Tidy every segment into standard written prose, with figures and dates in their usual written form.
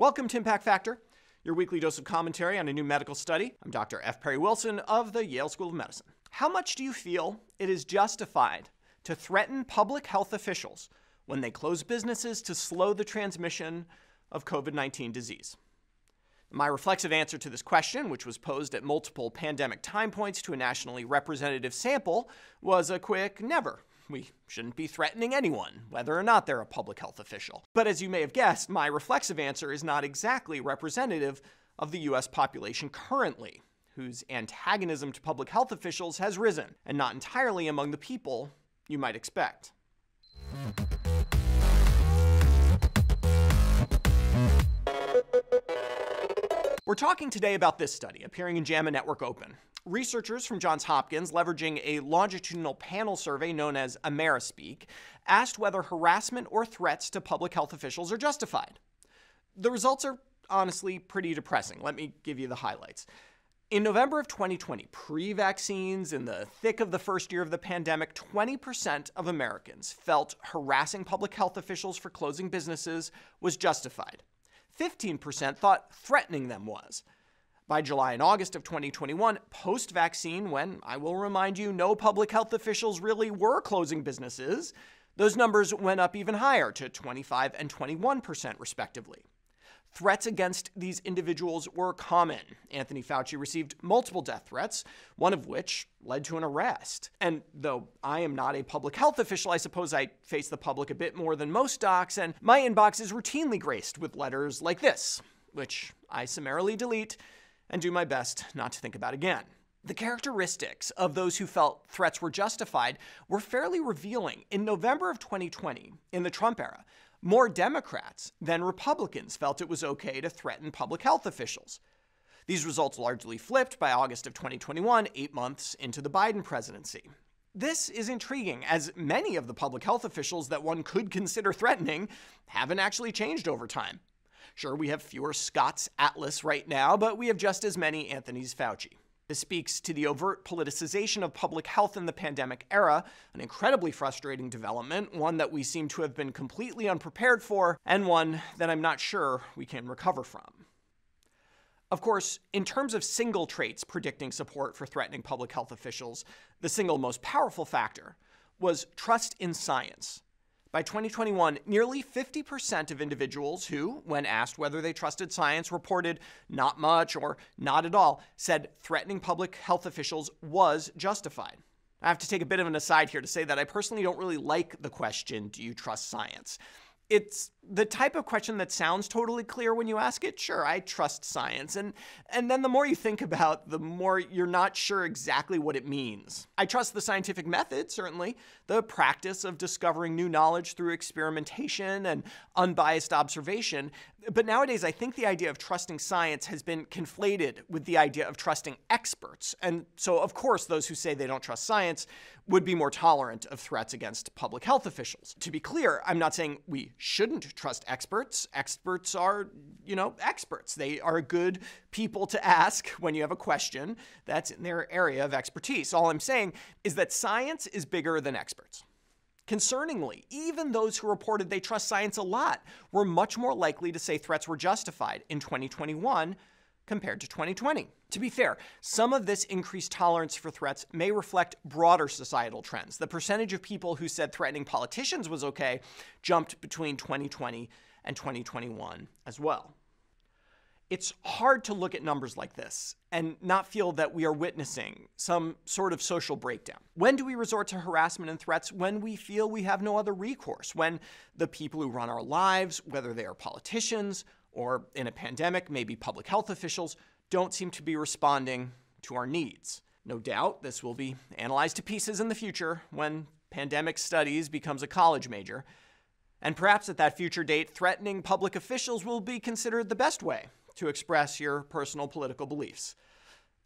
Welcome to Impact Factor, your weekly dose of commentary on a new medical study. I'm Dr. F. Perry Wilson of the Yale School of Medicine. How much do you feel it is justified to threaten public health officials when they close businesses to slow the transmission of COVID-19 disease? My reflexive answer to this question, which was posed at multiple pandemic time points to a nationally representative sample, was a quick never. We shouldn't be threatening anyone, whether or not they're a public health official. But as you may have guessed, my reflexive answer is not exactly representative of the U.S. population currently, whose antagonism to public health officials has risen, and not entirely among the people you might expect. We're talking today about this study appearing in JAMA Network Open. Researchers from Johns Hopkins, leveraging a longitudinal panel survey known as Amerispeak, asked whether harassment or threats to public health officials are justified. The results are honestly pretty depressing. Let me give you the highlights. In November of 2020, pre-vaccines, in the thick of the first year of the pandemic, 20% of Americans felt harassing public health officials for closing businesses was justified. 15% thought threatening them was. By July and August of 2021, post-vaccine, when, I will remind you, no public health officials really were closing businesses, those numbers went up even higher to 25% and 21% respectively. Threats against these individuals were common. Anthony Fauci received multiple death threats, one of which led to an arrest. And though I am not a public health official, I suppose I face the public a bit more than most docs, and my inbox is routinely graced with letters like this, which I summarily delete and do my best not to think about again. The characteristics of those who felt threats were justified were fairly revealing. In November of 2020, in the Trump era, more Democrats than Republicans felt it was okay to threaten public health officials. These results largely flipped by August of 2021, 8 months into the Biden presidency. This is intriguing, as many of the public health officials that one could consider threatening haven't actually changed over time. Sure, we have fewer Scotts Atlas right now, but we have just as many Anthony's Fauci. This speaks to the overt politicization of public health in the pandemic era, an incredibly frustrating development, one that we seem to have been completely unprepared for, and one that I'm not sure we can recover from. Of course, in terms of single traits predicting support for threatening public health officials, the single most powerful factor was trust in science. By 2021, nearly 50% of individuals who, when asked whether they trusted science, reported not much or not at all, said threatening public health officials was justified. I have to take a bit of an aside here to say that I personally don't really like the question, do you trust science? It's the type of question that sounds totally clear when you ask it. Sure, I trust science. And then the more you think about, the more you're not sure exactly what it means. I trust the scientific method, certainly, the practice of discovering new knowledge through experimentation and unbiased observation. But nowadays, I think the idea of trusting science has been conflated with the idea of trusting experts. And so, of course, those who say they don't trust science would be more tolerant of threats against public health officials. To be clear, I'm not saying we shouldn't trust experts. Experts are, experts. They are good people to ask when you have a question that's in their area of expertise. All I'm saying is that science is bigger than experts. Concerningly, even those who reported they trust science a lot were much more likely to say threats were justified in 2021 compared to 2020. To be fair, some of this increased tolerance for threats may reflect broader societal trends. The percentage of people who said threatening politicians was okay jumped between 2020 and 2021 as well. It's hard to look at numbers like this and not feel that we are witnessing some sort of social breakdown. When do we resort to harassment and threats? When we feel we have no other recourse. When the people who run our lives, whether they are politicians or in a pandemic, maybe public health officials, don't seem to be responding to our needs. No doubt this will be analyzed to pieces in the future when pandemic studies becomes a college major. And perhaps at that future date, threatening public officials will be considered the best way to express your personal political beliefs.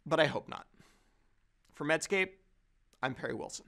But I hope not. For Medscape, I'm Perry Wilson.